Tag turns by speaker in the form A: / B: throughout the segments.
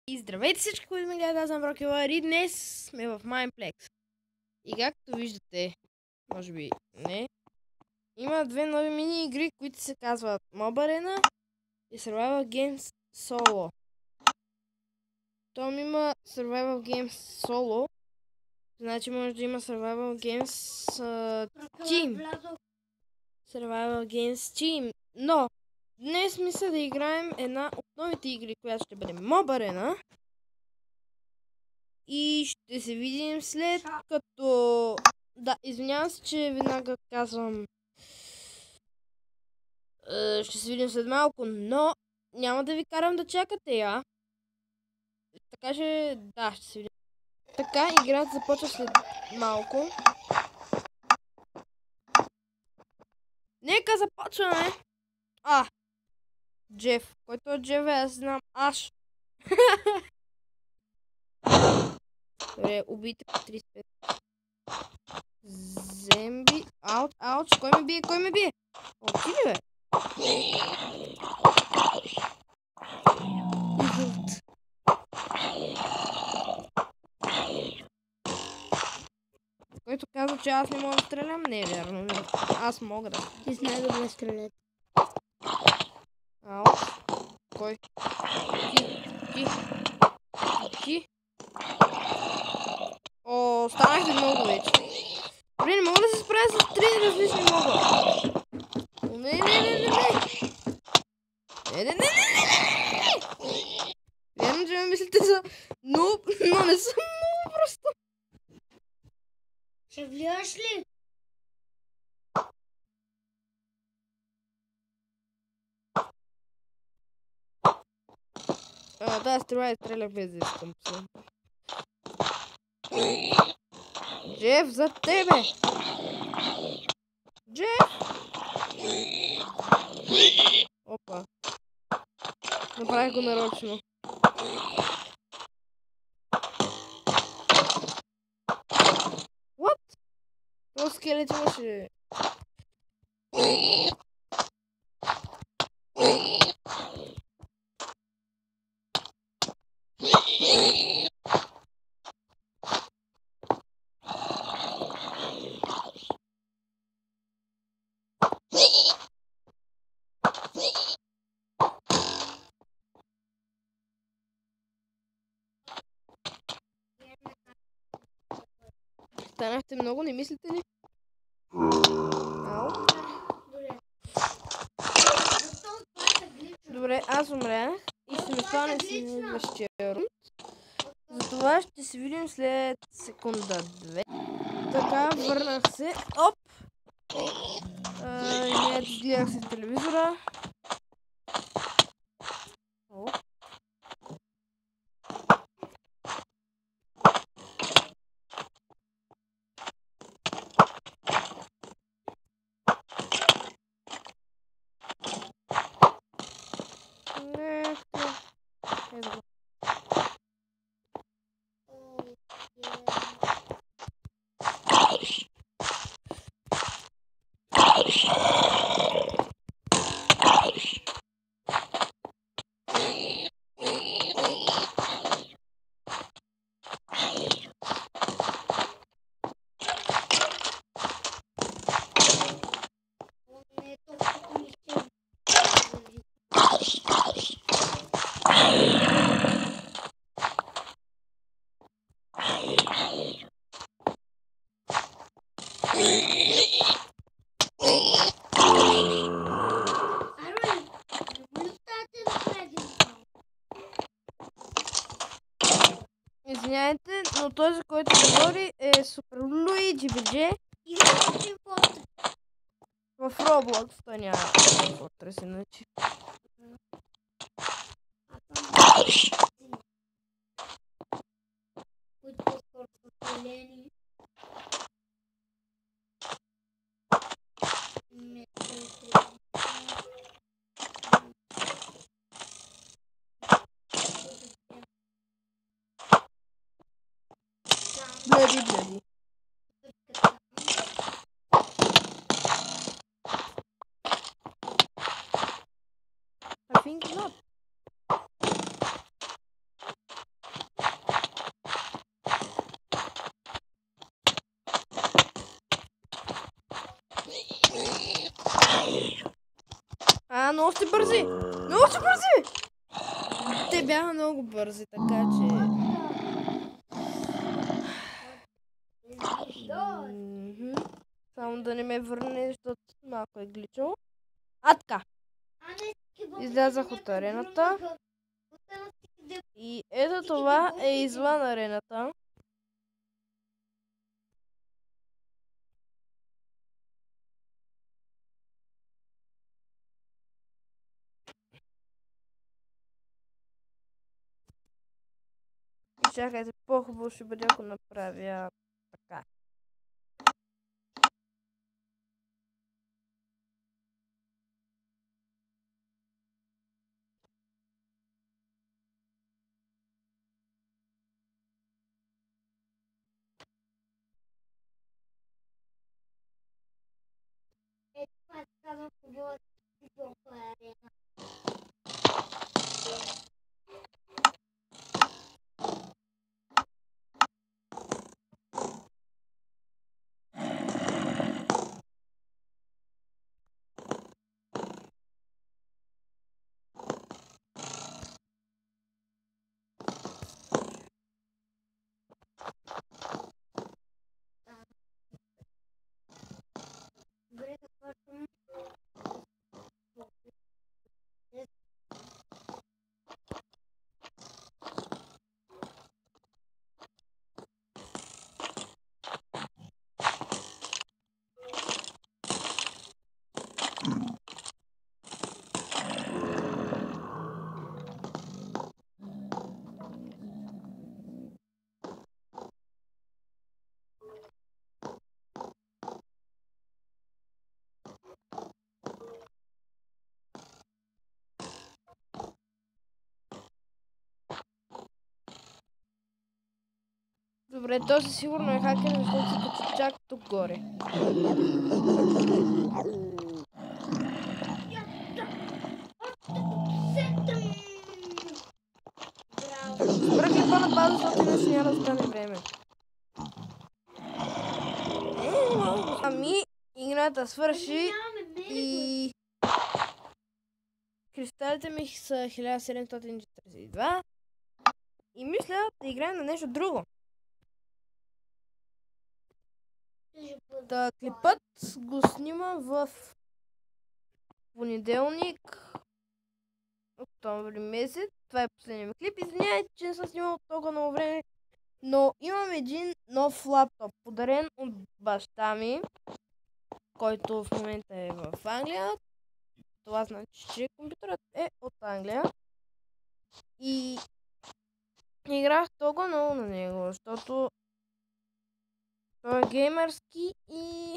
A: И здравейте всички, които ме гледат, аз съм Брокилър и днес сме в Mineplex. И както виждате, може би не, има две нови мини игри, които се казват Mob Arena и Survival Games Solo. Том има Survival Games Solo, значи може да има Survival Games Team. Survival Games Team, но днес мисля да играем една от новите игри, която ще бъде Mob Arena. И ще се видим след като... Да, извинявам се, че веднага казвам... ще се видим след малко, но няма да ви карам да чакате, я. Така че... Да, ще се видим. Така, играта започва след малко. Нека започваме! Джеф. Който е Джеф, аз знам. Аш. Добре, убийте по 35. Земби. Ауч. Кой ме бие? Кой ме бие? Ти ли, бе? Който казва, че аз не мога да стрелям, не е вярно. Аз мога да.
B: Ти знае да ме стрелят.
A: Ау. Кой? Ти. О, станахте много вече. Добре, не мога да се справя с 3 различни моба. Не. Вярно, че ме мислите за нуб, но не съм много просто.
B: Ще влияш ли?
A: Да, стрелях без да искам. Джеф, за тебе! Джеф! Опа. Направих го нарочно. What? Това скелет имаше... Станахте много, не мислите ли? Ау. Добре, аз умрях и ще ми стане следващия рунд. Затова ще се видим след секунда-две. Така, върнах се. Оп! Не, гледах се в телевизора. Оп. Ето го. Извиняйте, но този, който говори е Супер Луиджи Бидже. В Roblox, той няма Fortress иначе. Бледи. I think not. бързи! Много са бързи! Те бяха много бързи, така че... Само да не ме върне, защото малко е гличало. А така. Излязах от арената. И ето това е извън арената. И чакайте, по-хубаво ще бъде, ако направя така. Добре, този сигурно е хакер, защото се качи чак тук горе. Спръх клипа на база, защото иначе няма да стане време. Ами, играта свърши и... Кристалите ми са 1742 и мисля да играем на нещо друго. Да, клипът го снимам в понеделник, октомври месец. Това е последният ми клип. Извинявайте, че не съм снимал толкова много време, но имам един нов лаптоп, подарен от баща ми, който в момента е в Англия. Това значи, че компютърът е от Англия. И играх толкова много на него, защото той е геймърски и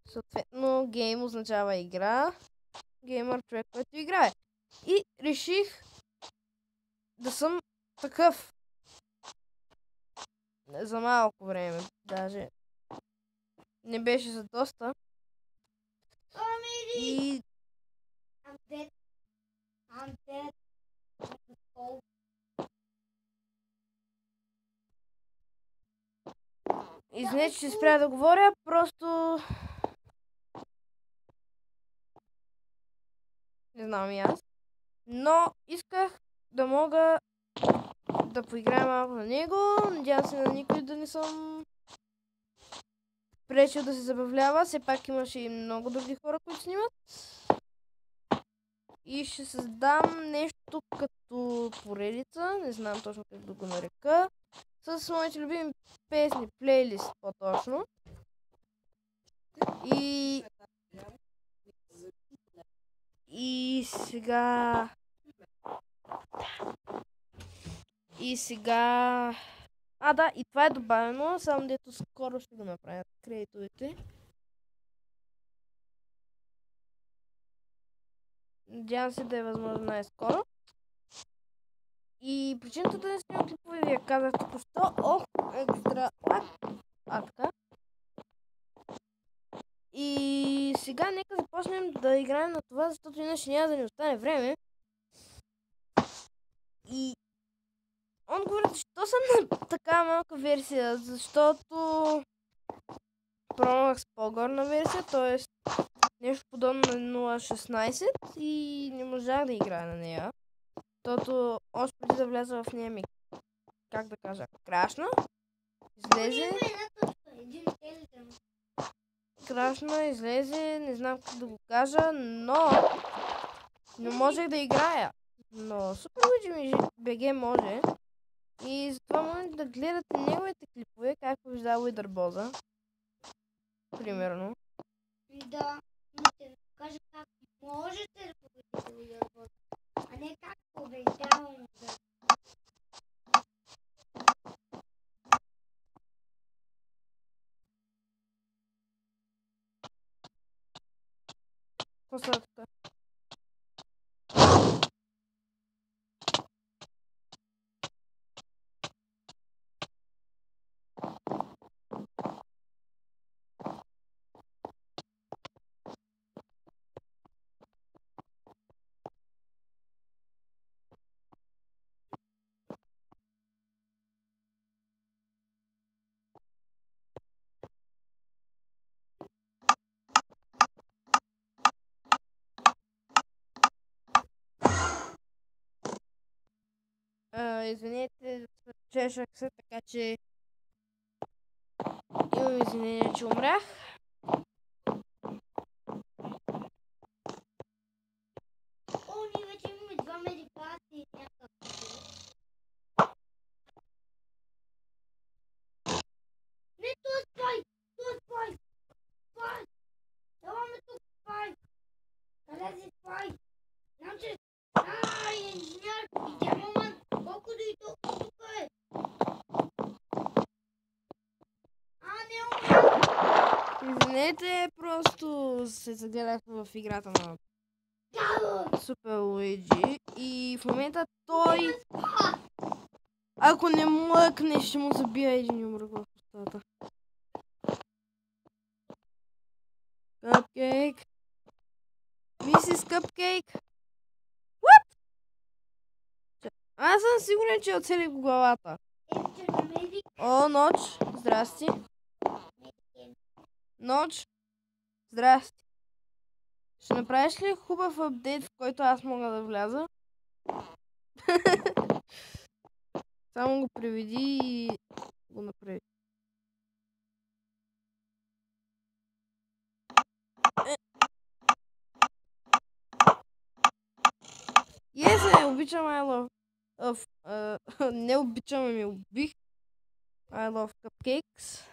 A: съответно гейм означава игра. Геймър човек, който играе. И реших да съм такъв. За малко време. Даже не беше за доста. И... Извинете, че ще спря да говоря, просто... Не знам и аз. Но исках да мога да поиграя малко на него. Надявам се на никой да не съм пречил да се забавлява. Все пак имаше и много други хора, които снимат. И ще създам нещо като поредица. Не знам точно как да го нарека. С моите любими песни, плейлист по-точно. И сега... А, да, и това е добавено, само дето скоро ще го направят кредитовете. Надявам се да е възможно най-скоро. И причината да не снимам клипове ви я казах току-що. Ох, екстра лак. А, така. И сега нека започнем да играем на това, защото иначе няма да ни остане време. И отговорът, защо съм на такава малка версия? Защото пробвах с по-горна версия, т.е. нещо подобно на 0.16 и не можах да играя на нея. Защото още преди да вляза в нея ми, как да кажа, крашна. Излезе. Крашна, излезе, не знам как да го кажа, но не можех да играя. Но Super Luigi BG може. И затова може да гледате неговите клипове, как побеждава Уидърбоза. Примерно.
B: Да, но ще кажа как можете да победите Уидърбоза, а не как побеждава Уидърбоза.
A: Какво става тук? Извинете, чешах се, така че имам извинение, че умрях.
B: О, ние вече имаме 2 медикации и някакъв. Не, това е Спайк! Това е Спайк! Спайк! Даваме тук Спайк! Къде си Спайк? Знам, че... инженер! Изямаман! Колко дойде тук е? Не умря!
A: Извинете, просто се загледах в играта на Супер Луиджи и в момента той, ако не млъкне, ще му забия един умрък в устата. Къпкейк. Мисис Къпкейк. What? Аз съм сигурен, че оцелих го главата. О, Ноч. Здрасти. Ноч. Здрасти. Ще направиш ли хубав апдейт, в който аз мога да вляза? Само го преведи и го направи. Yes, обичам I love... не обичам, ами убих. I love cupcakes.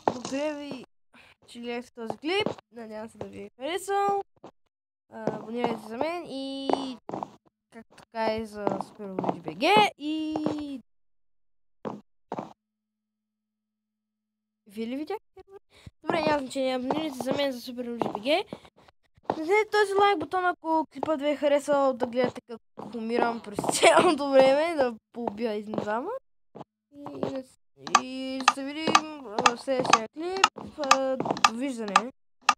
A: Благодаря ви, че гледахте този клип. Надявам се да ви е харесал. Абонирайте за мен и както така и за Super Luigi BG и... Вие ли видяхте? Добре, няма значение. Абонирайте за мен за Super Luigi BG. Натиснете този лайк бутон, ако клипът ви е харесал, да гледате как умирам през цялото време, да поубия един двама. И ще се видим в следващия клип. Довиждане!